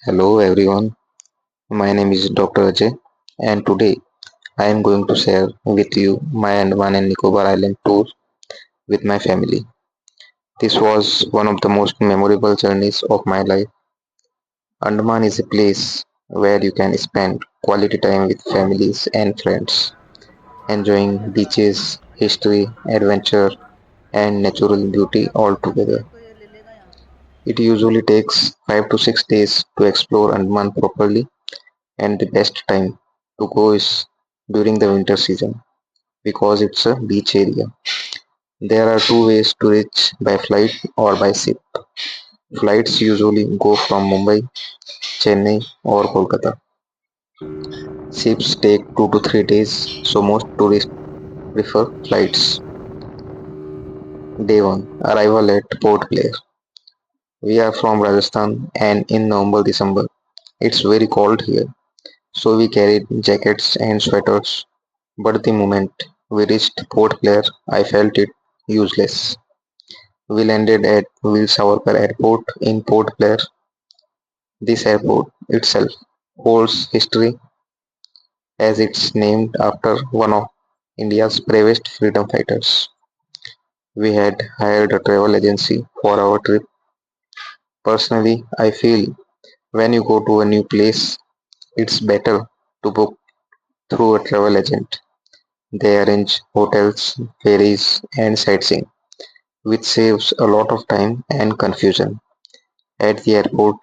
Hello everyone, my name is Dr. Ajay and today I am going to share with you my Andaman and Nicobar Island tour with my family. This was one of the most memorable journeys of my life. Andaman is a place where you can spend quality time with families and friends, enjoying beaches, history, adventure, and natural beauty all together. It usually takes 5 to 6 days to explore Andaman properly, and the best time to go is during the winter season because it's a beach area. There are two ways to reach by flight or by ship. Flights usually go from Mumbai, Chennai, or Kolkata. Ships take 2 to 3 days, so most tourists prefer flights. Day 1 Arrival at Port Blair. We are from Rajasthan and in November December it's very cold here, so we carried jackets and sweaters. But the moment we reached Port Blair, I felt it useless. We landed at Will Savarkar Airport in Port Blair. This airport itself holds history as it's named after one of India's bravest freedom fighters. We had hired a travel agency for our trip. Personally, I feel when you go to a new place, it's better to book through a travel agent. They arrange hotels, ferries, and sightseeing, which saves a lot of time and confusion. At the airport,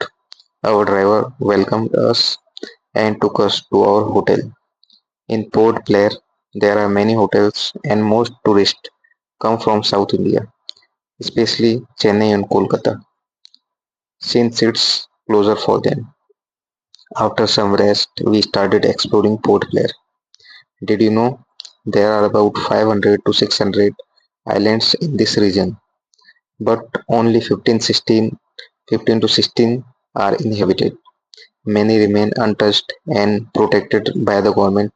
our driver welcomed us and took us to our hotel. In Port Blair, there are many hotels and most tourists come from South India, especially Chennai and Kolkata, since it's closer for them. After some rest, we started exploring Port Blair. Did you know there are about 500 to 600 islands in this region, but only 15 to 16 are inhabited. Many remain untouched and protected by the government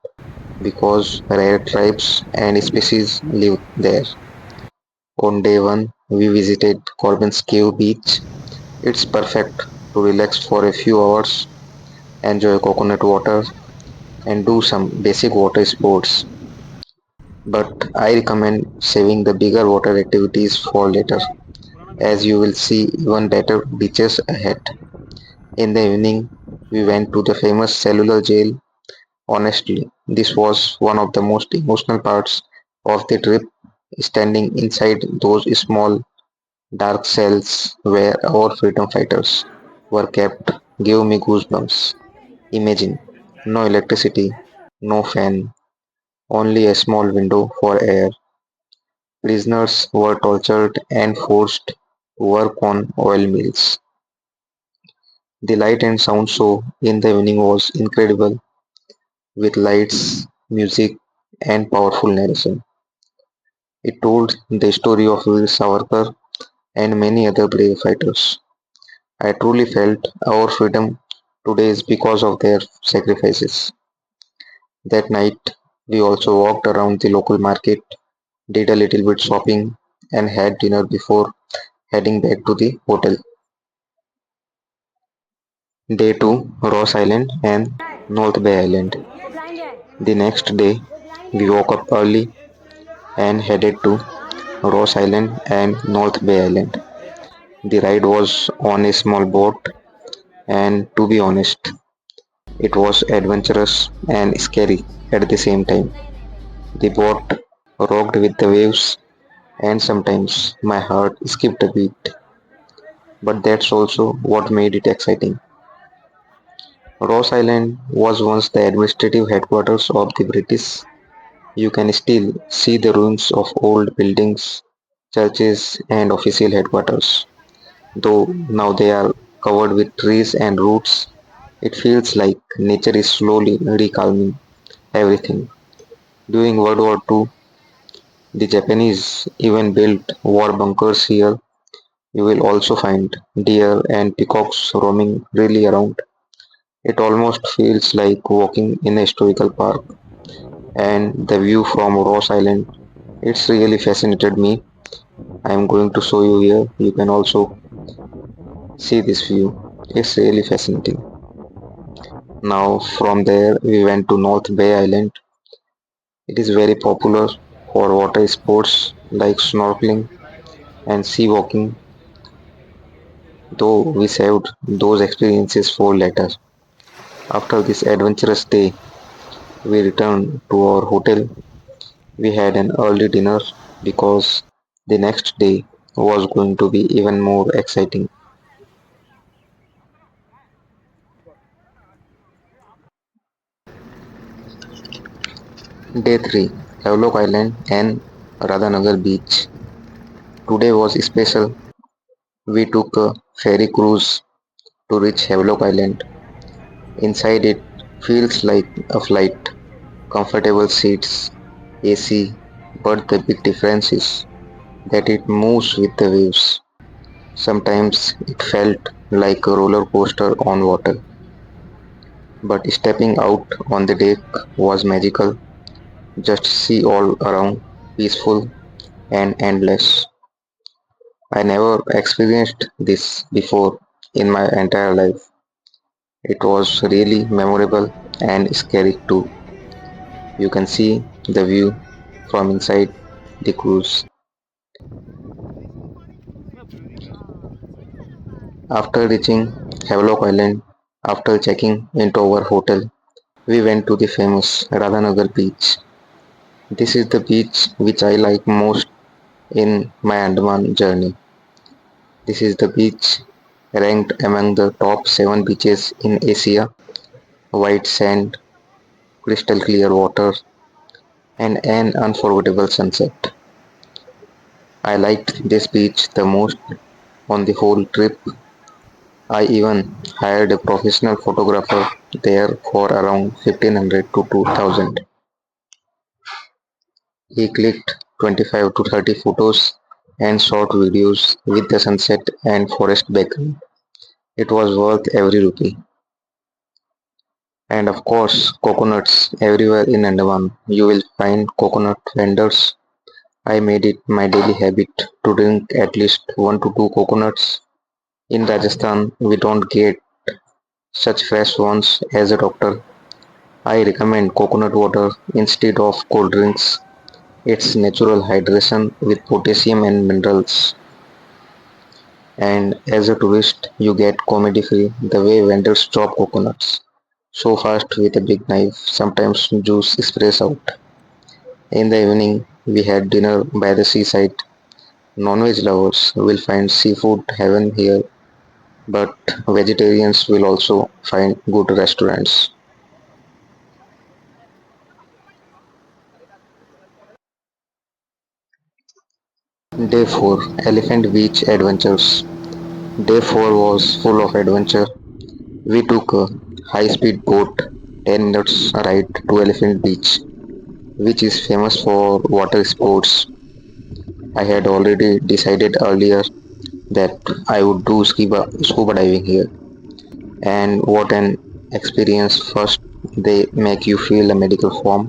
because rare tribes and species live there. On day 1, we visited Corbin's Cave Beach. It's perfect to relax for a few hours, enjoy coconut water, and do some basic water sports. But I recommend saving the bigger water activities for later, as you will see even better beaches ahead. In the evening, we went to the famous cellular jail. Honestly, this was one of the most emotional parts of the trip. Standing inside those small, dark cells where our freedom fighters were kept gave me goosebumps. Imagine no electricity, no fan, only a small window for air. Prisoners were tortured and forced to work on oil mills. The light and sound show in the evening was incredible with lights, music, and powerful narration. It told the story of Veer Savarkar and many other brave fighters. I truly felt our freedom today is because of their sacrifices. That night, we also walked around the local market, did a little bit shopping, and had dinner before heading back to the hotel. Day 2, Ross Island and North Bay Island. The next day, we woke up early and headed to Ross Island and North Bay Island. The ride was on a small boat, and to be honest, it was adventurous and scary at the same time. The boat rocked with the waves, and sometimes my heart skipped a beat, but that's also what made it exciting. Ross Island was once the administrative headquarters of the British. You can still see the ruins of old buildings, churches, and official headquarters. Though now they are covered with trees and roots, it feels like nature is slowly recalming everything. During World War II, the Japanese even built war bunkers here. You will also find deer and peacocks roaming freely around. It almost feels like walking in a historical park. And the view from Ross Island, it's really fascinated me. I am going to show you here. You can also see this view. It's really fascinating. Now, from there, we went to North Bay Island. It is very popular for water sports like snorkeling and sea walking, though we saved those experiences for later. After this adventurous day, we returned to our hotel. We had an early dinner because the next day was going to be even more exciting. Day 3, Havelock Island and Radhanagar Beach. Today was special. We took a ferry cruise to reach Havelock Island. Inside it feels like a flight, comfortable seats, AC, but the big difference is that it moves with the waves. Sometimes it felt like a roller coaster on water, but stepping out on the deck was magical. Just see all around, peaceful and endless. I never experienced this before in my entire life. It was really memorable and scary too. You can see the view from inside the cruise. After reaching Havelock Island, after checking into our hotel, we went to the famous Radhanagar beach. This is the beach which I like most in my Andaman journey. This is the beach ranked among the top 7 beaches in Asia. White sand, crystal clear water, and an unforgettable sunset. I liked this beach the most on the whole trip. I even hired a professional photographer there for around 1500 to 2000. He clicked 25 to 30 photos and shot videos with the sunset and forest background. It was worth every rupee. And of course, coconuts everywhere in Andaman. You will find coconut vendors. I made it my daily habit to drink at least 1 to 2 coconuts. In Rajasthan, we don't get such fresh ones as a doctor. I recommend coconut water instead of cold drinks. It's natural hydration with potassium and minerals. And as a tourist, you get comedy free the way vendors chop coconuts so fast with a big knife, sometimes juice sprays out. In the evening, we had dinner by the seaside. Non-veg lovers will find seafood heaven here, but vegetarians will also find good restaurants. Day 4, Elephant Beach Adventures. Day 4 was full of adventure. We took a high-speed boat 10 minutes ride to Elephant Beach, which is famous for water sports. I had already decided earlier that I would do scuba diving here. And what an experience. First, they make you feel a medical form,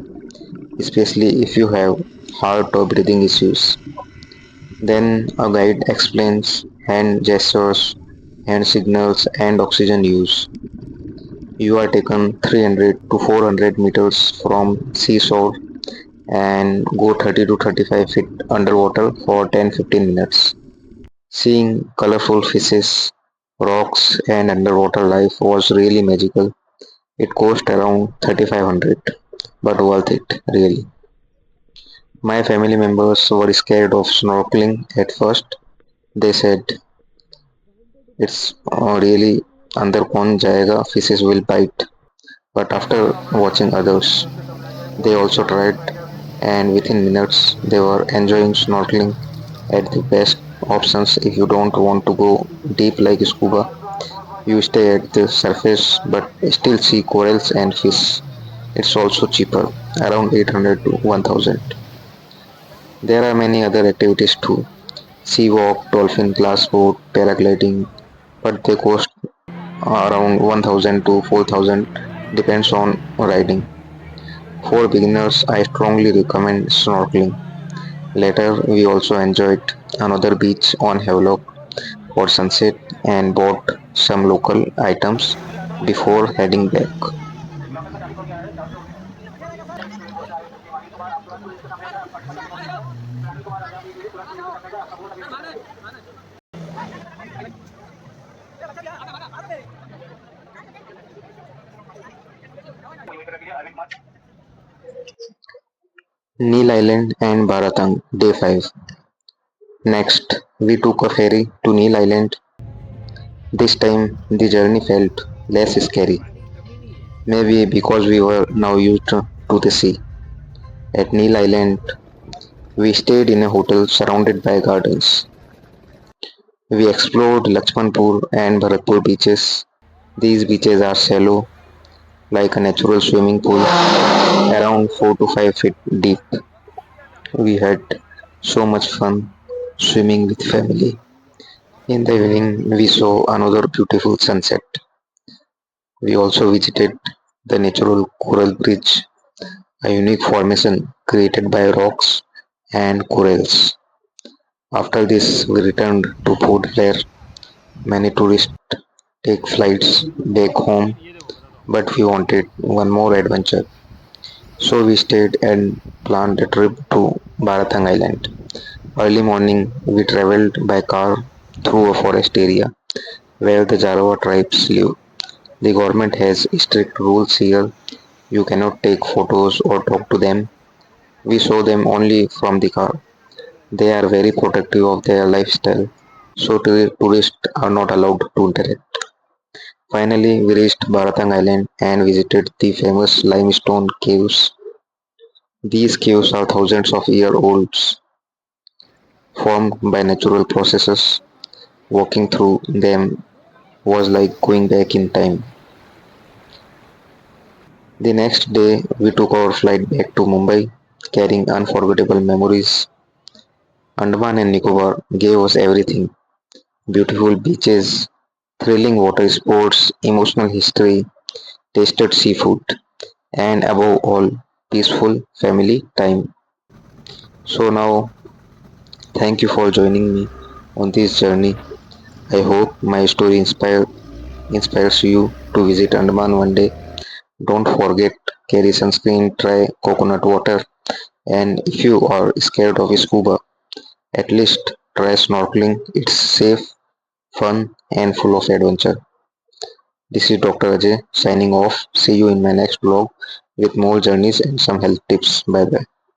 especially if you have heart or breathing issues. Then a guide explains hand gestures, hand signals, and oxygen use. You are taken 300 to 400 meters from seashore and go 30 to 35 feet underwater for 10-15 minutes. Seeing colorful fishes, rocks, and underwater life was really magical. It cost around 3500, but worth it, really. My family members were scared of snorkeling at first. They said it's really अंदर कौन जाएगा, fishes will bite. But after watching others, they also tried, and within minutes they were enjoying snorkeling at the best options if you don't want to go deep like scuba. You stay at the surface but still see corals and fish. It's also cheaper, around 800 to 1000. There are many other activities too. Sea walk, dolphin glass boat, paragliding, but they cost around 1000 to 4000 depends on riding. For beginners, I strongly recommend snorkeling. Later, we also enjoyed another beach on Havelock for sunset and bought some local items before heading back. Neil Island and Baratang, Day 5. Next, we took a ferry to Neil Island. This time, the journey felt less scary, maybe because we were now used to the sea. At Neil Island, we stayed in a hotel surrounded by gardens. We explored Lakshmanpur and Bharatpur beaches. These beaches are shallow, like a natural swimming pool, around 4 to 5 feet deep. We had so much fun swimming with family. In the evening, we saw another beautiful sunset. We also visited the natural coral bridge, a unique formation created by rocks and corals. After this, we returned to Port Blair. Many tourists take flights back home, but we wanted one more adventure. So we stayed and planned a trip to Baratang Island. Early morning, we traveled by car through a forest area where the Jarawa tribes live. The government has strict rules here. You cannot take photos or talk to them. We saw them only from the car. They are very protective of their lifestyle, so tourists are not allowed to interact. Finally, we reached Baratang Island and visited the famous limestone caves. These caves are thousands of years old, formed by natural processes. Walking through them was like going back in time. The next day, we took our flight back to Mumbai, carrying unforgettable memories. Andaman and Nicobar gave us everything: beautiful beaches, thrilling water sports, emotional history, tasted seafood, and above all, peaceful family time. So now, thank you for joining me on this journey. I hope my story inspires you to visit Andaman one day. Don't forget, carry sunscreen, try coconut water, and if you are scared of scuba, at least try snorkeling. It's safe, fun, and full of adventure. This is Dr. Ajay signing off. See you in my next vlog with more journeys and some health tips. Bye bye.